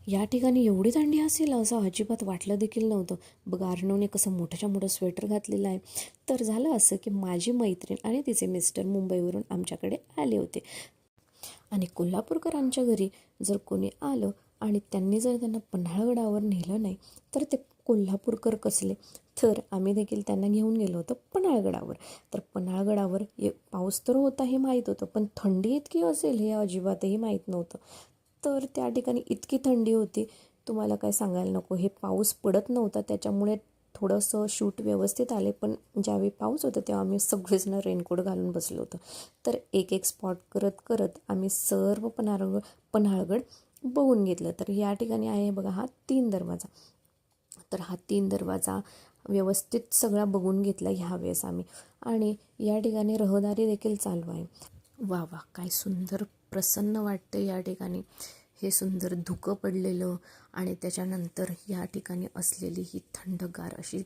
या ठिकाणी एवढी थंडी असेल असं अजिबात वाटलं देखील नव्हतं. बघा अर्णवने कसं मोठ्याच्या मोठं स्वेटर घातलेलं आहे. तर झालं असं की माझी मैत्रीण आणि तिचे मिस्टर मुंबईवरून आमच्याकडे आले होते आणि कोल्हापूरकरांच्या घरी जर कोणी आलं आणि त्यांनी जर त्यांना पन्हाळगडावर नेलं नाही तर ते कोल्हापूरकर कसले. तर आम्ही देखील त्यांना घेऊन गेलो होतो पन्हाळगडावर. तर पन्हाळगडावर पाऊस तर होता हे माहीत होतं, पण थंडी इतकी असेल हे अजिबातही माहीत नव्हतं. तर त्या ठिकाणी इतकी थंडी होती, तुम्हाला काय सांगायला नको. हे पाऊस पडत नव्हता त्याच्यामुळे थोडंसं शूट व्यवस्थित आले, पण ज्यावेळी पाऊस होता तेव्हा आम्ही सगळेजण रेनकोट घालून बसलो होतो. तर एक एक स्पॉट करत करत आम्ही सर्व पन्हाळगड बघून घेतलं. तर या ठिकाणी आहे बघा हा 3 दरवाजा. तर हा 3 दरवाजा व्यवस्थित सगळा बघून घेतला ह्या वेळेस आम्ही. आणि या ठिकाणी रहदारी देखील चालू आहे. वा वा, काय सुंदर प्रसन्न वाटतं या ठिकाणी. हे सुंदर धुकं पडलेलं आणि त्याच्यानंतर या ठिकाणी असलेली ही थंडगार अशी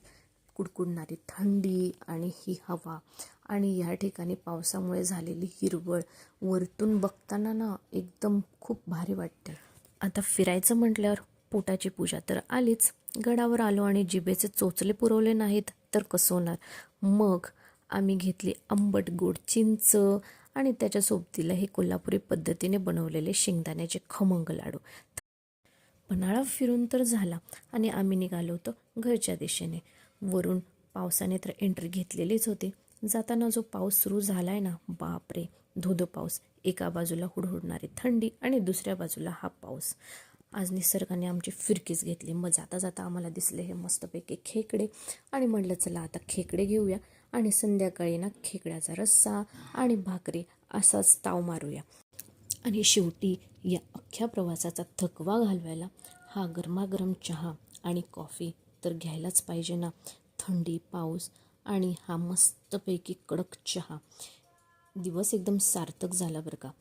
कुडकुडणारी थंडी आणि ही हवा आणि या ठिकाणी पावसामुळे झालेली हिरवळ वरतून बघताना ना एकदम खूप भारी वाटते. आता फिरायचं म्हटल्यावर पोटाची पूजा तर आलीच. गडावर आलो आणि जिभेचे चोचले पुरवले नाहीत तर कसं होणार. मग आम्ही घेतली आंबट गोड चिंच आणि त्याच्या सोबतीला हे कोल्हापुरी पद्धतीने बनवलेले शेंगदाण्याचे खमंग लाडू. पन्हाळा फिरून तर झाला आणि आम्ही निघालो होतो घरच्या दिशेने. वरून पावसाने तर एंट्री घेतलेलीच होती. जाताना जो पाऊस सुरू झाला आहे ना, बापरे, धोधो पाऊस. एका बाजूला हुडहुडणारी थंडी आणि दुसऱ्या बाजूला हा पाऊस. आज निसर्गाने आमची फिरकीच घेतली. मग जाता जाता आम्हाला दिसले हे मस्तपैकी खेकडे आणि म्हटलं चला आता खेकडे घेऊया आणि संध्याकाळी ना खेकड्याचा रस्सा आणि भाकरी असाच ताव मारूया. आणि शेवटी या अख्ख्या प्रवासाचा थकवा घालवायला हा गरमागरम चहा आणि कॉफी तर घ्यायलाच पाहिजे ना. थंडी, पाऊस आणि हा मस्तपैकी कडक चहा. दिवस एकदम सार्थक झाला बरं का.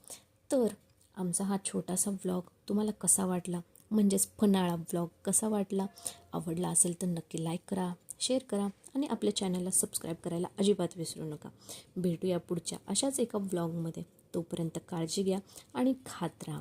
तर आमचा हा छोटासा व्लॉग तुम्हाला कसा वाटला, म्हणजेच पन्हाळा व्लॉग कसा वाटला, आवडला असेल तर नक्की लाईक करा, शेअर करा आणि आपल्या चॅनलला सबस्क्राईब करायला अजिबात विसरू नका. भेटूया पुढच्या अशाच एका व्लॉगमध्ये. तोपर्यंत काळजी घ्या आणि खात राहा.